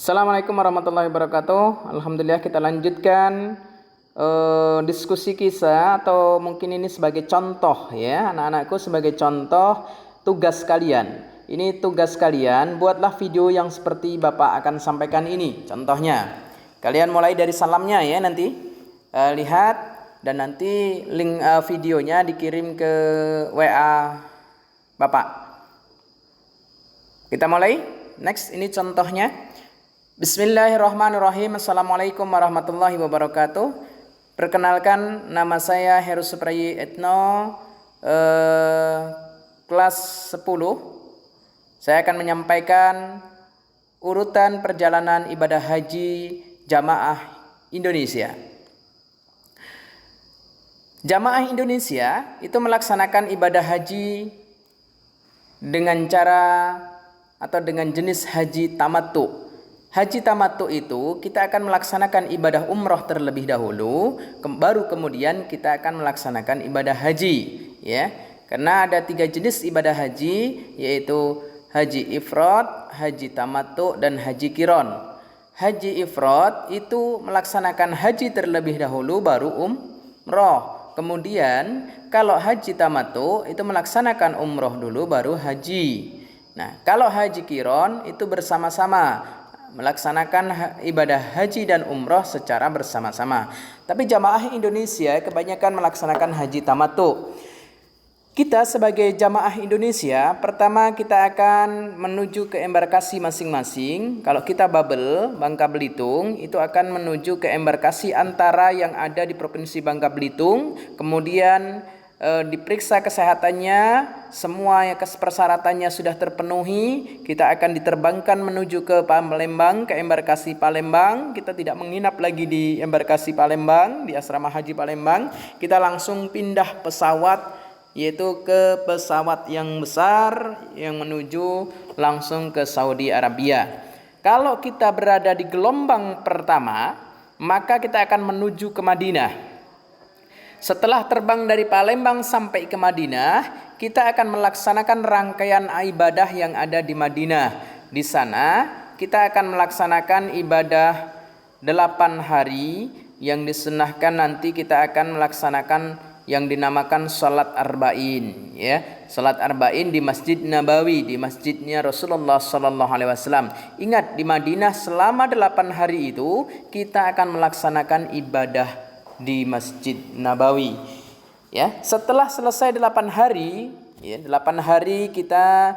Assalamualaikum warahmatullahi wabarakatuh. Alhamdulillah kita lanjutkan diskusi kisah atau mungkin ini sebagai contoh ya anak-anakku, sebagai contoh tugas kalian. Ini tugas kalian, buatlah video yang seperti Bapak akan sampaikan ini. Contohnya kalian mulai dari salamnya ya, nanti lihat dan nanti link videonya dikirim ke WA Bapak. Kita mulai. Next, ini contohnya. Bismillahirrahmanirrahim. Assalamualaikum warahmatullahi wabarakatuh. Perkenalkan, nama saya Heru Suprayi Etno, kelas 10. Saya akan menyampaikan urutan perjalanan ibadah haji jamaah Indonesia. Jamaah Indonesia itu melaksanakan ibadah haji dengan cara atau dengan jenis haji tamattu. Haji tamattu itu kita akan melaksanakan ibadah umroh terlebih dahulu, baru kemudian kita akan melaksanakan ibadah haji, ya. Karena ada 3 jenis ibadah haji, yaitu haji ifrad, haji tamattu, dan haji qiron. Haji ifrad itu melaksanakan haji terlebih dahulu, baru umroh. Kemudian kalau haji tamattu itu melaksanakan umroh dulu, baru haji. Nah, kalau haji qiron itu bersama-sama, melaksanakan ibadah haji dan umroh secara bersama-sama. Tapi jamaah Indonesia kebanyakan melaksanakan haji tamattu. Kita sebagai jamaah Indonesia, pertama kita akan menuju ke embarkasi masing-masing. Kalau kita Babel, Bangka Belitung, itu akan menuju ke embarkasi antara yang ada di Provinsi Bangka Belitung. Kemudian diperiksa kesehatannya, semua persyaratannya sudah terpenuhi, kita akan diterbangkan menuju ke Palembang, ke embarkasi Palembang. Kita tidak menginap lagi di embarkasi Palembang, di asrama haji Palembang. Kita langsung pindah pesawat, yaitu ke pesawat yang besar yang menuju langsung ke Saudi Arabia. Kalau kita berada di gelombang pertama, maka kita akan menuju ke Madinah. Setelah terbang dari Palembang sampai ke Madinah, kita akan melaksanakan rangkaian ibadah yang ada di Madinah. Di sana kita akan melaksanakan ibadah 8 hari yang disunahkan. Nanti kita akan melaksanakan yang dinamakan salat arba'in, ya. Salat arba'in di Masjid Nabawi, di masjidnya Rasulullah sallallahu alaihi wasallam. Ingat, di Madinah selama 8 hari itu kita akan melaksanakan ibadah di Masjid Nabawi, ya. Setelah selesai 8 hari, ya, 8 hari kita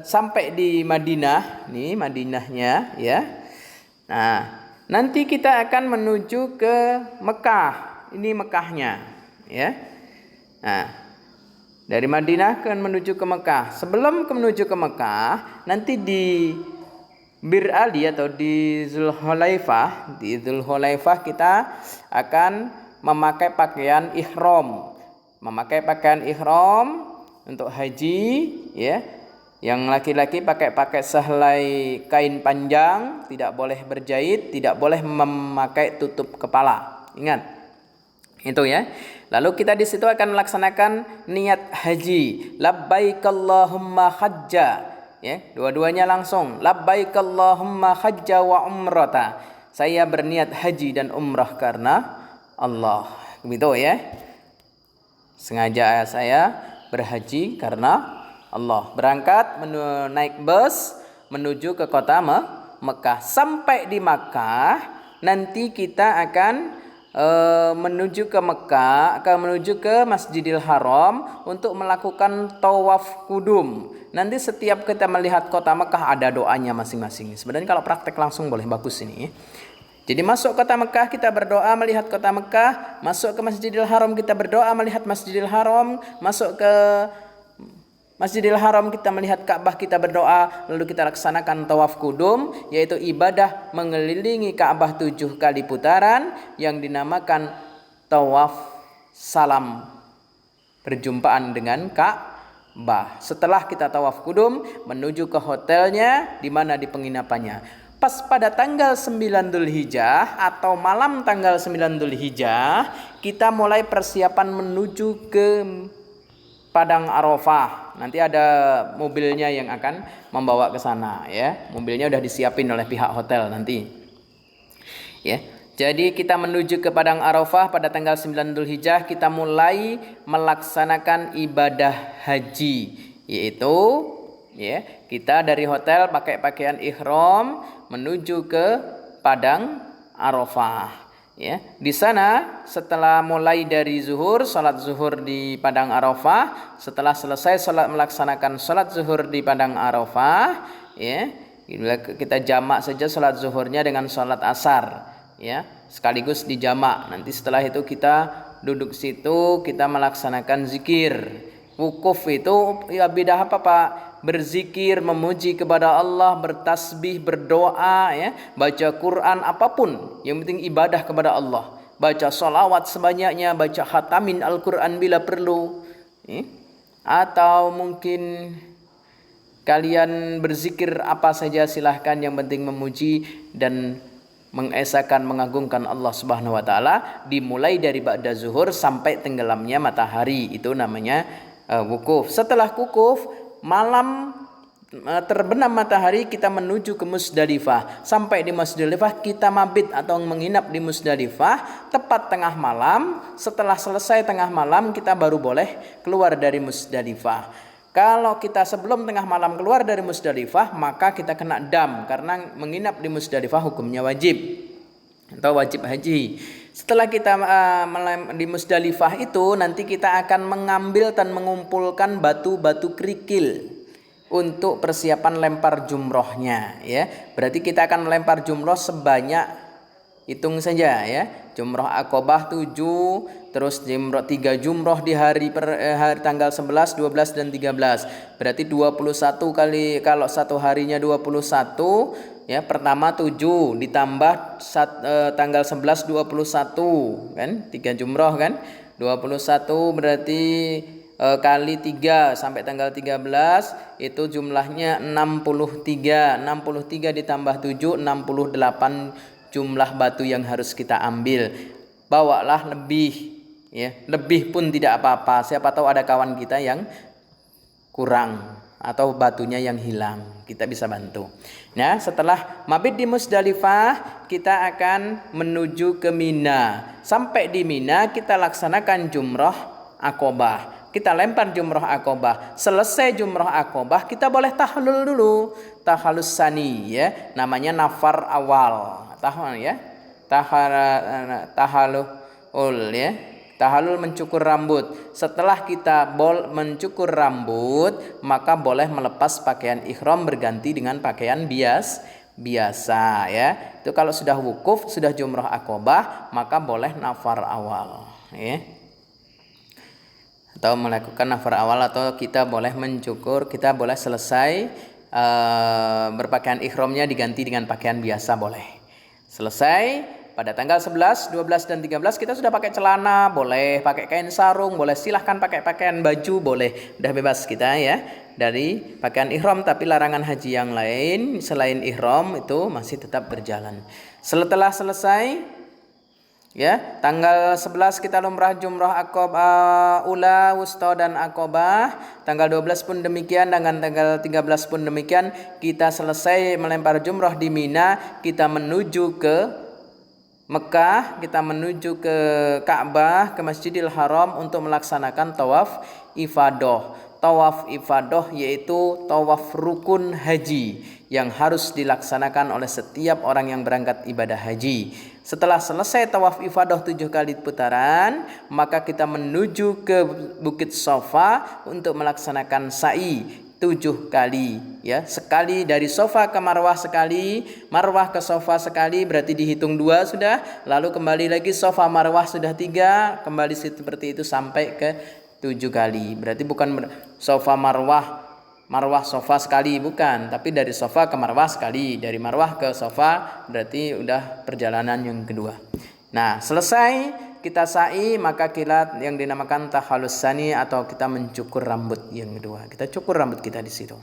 sampai di Madinah, nih Madinahnya, ya. Nah, nanti kita akan menuju ke Mekah. Ini Mekahnya, ya. Nah, dari Madinah akan menuju ke Mekah. Sebelum menuju ke Mekah, nanti di Bir Ali atau di Zulhulaifah, kita akan memakai pakaian ihram. Memakai pakaian ihram untuk haji, ya. Yang laki-laki pakai sehelai kain panjang, tidak boleh berjahit, tidak boleh memakai tutup kepala. Ingat. Itu ya. Lalu kita di situ akan melaksanakan niat haji. Labbaik Allahumma hajja. Ya, dua-duanya langsung labbaik Allahumma hajja wa umrata. Saya berniat haji dan umrah karena Allah. Begitu ya. Sengaja saya berhaji karena Allah. Berangkat naik bus menuju ke kota Mekah. Sampai di Mekah, nanti kita akan menuju ke Mekah, menuju ke Masjidil Haram untuk melakukan tawaf kudum. Nanti setiap kita melihat kota Mekah ada doanya masing-masing. Sebenarnya kalau praktek langsung boleh bagus ini. Jadi masuk kota Mekah kita berdoa melihat kota Mekah, masuk ke Masjidil Haram kita berdoa melihat Masjidil Haram, masuk ke Masjidil Haram kita melihat Ka'bah, kita berdoa, lalu kita laksanakan tawaf kudum, yaitu ibadah mengelilingi Ka'bah 7 kali putaran yang dinamakan tawaf salam, perjumpaan dengan Ka'bah. Setelah kita tawaf kudum, menuju ke hotelnya, di mana di penginapannya. Pas pada tanggal 9 Dzulhijjah atau malam tanggal 9 Dzulhijjah, kita mulai persiapan menuju ke Padang Arafah. Nanti ada mobilnya yang akan membawa ke sana ya. Mobilnya udah disiapin oleh pihak hotel nanti. Ya. Jadi kita menuju ke Padang Arafah pada tanggal 9 Dzulhijjah, kita mulai melaksanakan ibadah haji, yaitu ya, kita dari hotel pakai pakaian ihram menuju ke Padang Arafah. Ya, di sana setelah mulai dari zuhur, salat zuhur di Padang Arafah, setelah selesai melaksanakan salat zuhur di Padang Arafah, ya, kita jamak saja salat zuhurnya dengan salat asar, ya, sekaligus dijamak. Nanti setelah itu kita duduk situ, kita melaksanakan zikir. Wukuf itu ya bidah apa Pak? Berzikir, memuji kepada Allah, bertasbih, berdoa, ya, baca Quran, apapun, yang penting ibadah kepada Allah. Baca salawat sebanyaknya, baca khatamin Al-Quran bila perlu, ya. Atau mungkin kalian berzikir apa saja silahkan, yang penting memuji dan mengesahkan, mengagungkan Allah Subhanahu wa taala, dimulai dari ba'da zuhur sampai tenggelamnya matahari. Itu namanya wukuf. Setelah wukuf, malam terbenam matahari, kita menuju ke Musdalifah. Sampai di Musdalifah kita mabit atau menginap di Musdalifah tepat tengah malam. Setelah selesai tengah malam, kita baru boleh keluar dari Musdalifah. Kalau kita sebelum tengah malam keluar dari Musdalifah, maka kita kena dam, karena menginap di Musdalifah hukumnya wajib atau wajib haji. Setelah kita di Musdalifah itu, nanti kita akan mengambil dan mengumpulkan batu-batu kerikil untuk persiapan lempar jumrohnya, ya. Berarti kita akan melempar jumroh sebanyak, hitung saja ya, jumroh Aqobah 7, terus 3 jumroh di hari tanggal 11, 12 dan 13. Berarti 21 kali, kalau satu harinya 21, ya, pertama 7 ditambah tanggal 11 21 kan, 3 jumroh kan, 21 berarti kali 3 sampai tanggal 13 itu jumlahnya 63 ditambah 7, 68 jumlah batu yang harus kita ambil. Bawalah lebih, ya, lebih pun tidak apa-apa, siapa tahu ada kawan kita yang kurang atau batunya yang hilang, kita bisa bantu. Nah, setelah mabit di Musdalifah, kita akan menuju ke Mina. Sampai di Mina kita laksanakan jumroh Aqobah. Kita lempar jumroh Aqobah. Selesai jumroh Aqobah, kita boleh tahlul dulu. Tahalus sani, ya, namanya nafar awal. Tahalul, ya. Tahalul mencukur rambut. Setelah kita mencukur rambut, maka boleh melepas pakaian ihram berganti dengan pakaian biasa, ya. Itu kalau sudah wukuf, sudah jumrah Aqobah, maka boleh nafar awal, ya. Atau melakukan nafar awal, atau kita boleh mencukur, kita boleh selesai berpakaian ihramnya diganti dengan pakaian biasa, boleh. Selesai pada tanggal 11, 12 dan 13 kita sudah pakai celana, boleh pakai kain sarung, boleh, silahkan pakai pakaian baju, boleh. Udah bebas kita ya dari pakaian ihram, tapi larangan haji yang lain selain ihram itu masih tetap berjalan. Setelah selesai, ya, tanggal 11 kita lumrah jumrah Aqobah ula, wusta dan Aqobah. Tanggal 12 pun demikian, dengan tanggal 13 pun demikian. Kita selesai melempar jumrah di Mina, kita menuju ke Mekah, kita menuju ke Ka'bah, ke Masjidil Haram untuk melaksanakan tawaf ifadah. Tawaf ifadah yaitu tawaf rukun haji yang harus dilaksanakan oleh setiap orang yang berangkat ibadah haji. Setelah selesai tawaf ifadah 7 kali putaran, maka kita menuju ke Bukit Safa untuk melaksanakan sa'i 7 kali, ya, sekali dari Safa ke Marwah sekali, Marwah ke Safa sekali, berarti dihitung 2 sudah, lalu kembali lagi Safa Marwah sudah 3, kembali seperti itu sampai ke 7 kali. Berarti bukan Safa Marwah Safa sekali, bukan, tapi dari Safa ke Marwah sekali, dari Marwah ke Safa berarti udah perjalanan yang kedua. Nah, selesai kita sa'i, maka kilat yang dinamakan tahalus sani atau kita mencukur rambut yang kedua. Kita cukur rambut kita di situ.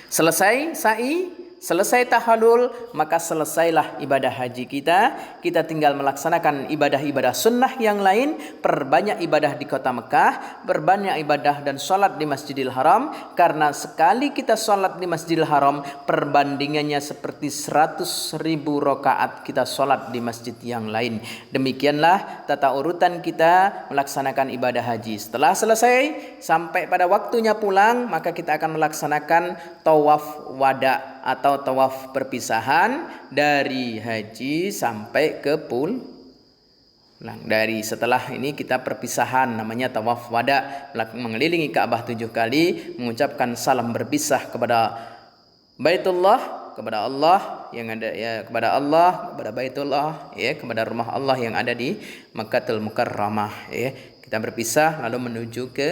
Selesai sa'i, selesai tahallul, maka selesailah ibadah haji kita. Kita tinggal melaksanakan ibadah-ibadah sunnah yang lain, perbanyak ibadah di kota Mekah, berbanyak ibadah dan sholat di Masjidil Haram. Karena sekali kita sholat di Masjidil Haram, perbandingannya seperti 100.000 rakaat kita sholat di masjid yang lain. Demikianlah tata urutan kita melaksanakan ibadah haji. Setelah selesai, sampai pada waktunya pulang, maka kita akan melaksanakan tawaf wada atau tawaf perpisahan dari haji sampai ke pulang. Dari setelah ini kita perpisahan, namanya tawaf wada, mengelilingi Ka'bah 7 kali, mengucapkan salam berpisah kepada Baitullah, kepada Allah yang ada ya, kepada Allah, kepada Baitullah ya, kepada rumah Allah yang ada di Makkatul Mukarramah ya. Kita berpisah lalu menuju ke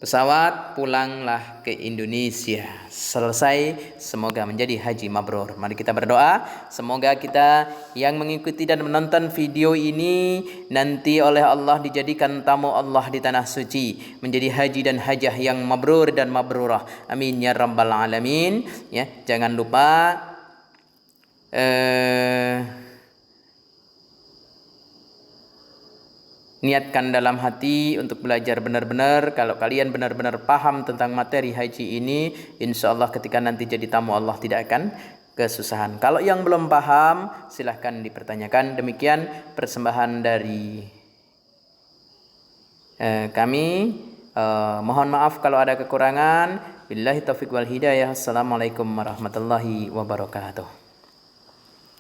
pesawat, pulanglah ke Indonesia. Selesai, semoga menjadi haji mabrur. Mari kita berdoa, semoga kita yang mengikuti dan menonton video ini nanti oleh Allah dijadikan tamu Allah di tanah suci, menjadi haji dan hajah yang mabrur dan mabrurah. Amin ya rabbal alamin. Ya, jangan lupa niatkan dalam hati untuk belajar benar-benar. Kalau kalian benar-benar paham tentang materi haji ini, insya Allah ketika nanti jadi tamu Allah tidak akan kesusahan. Kalau yang belum paham, silahkan dipertanyakan. Demikian persembahan dari kami. Mohon maaf kalau ada kekurangan. Billahi taufiq wal hidayah. Assalamualaikum warahmatullahi wabarakatuh.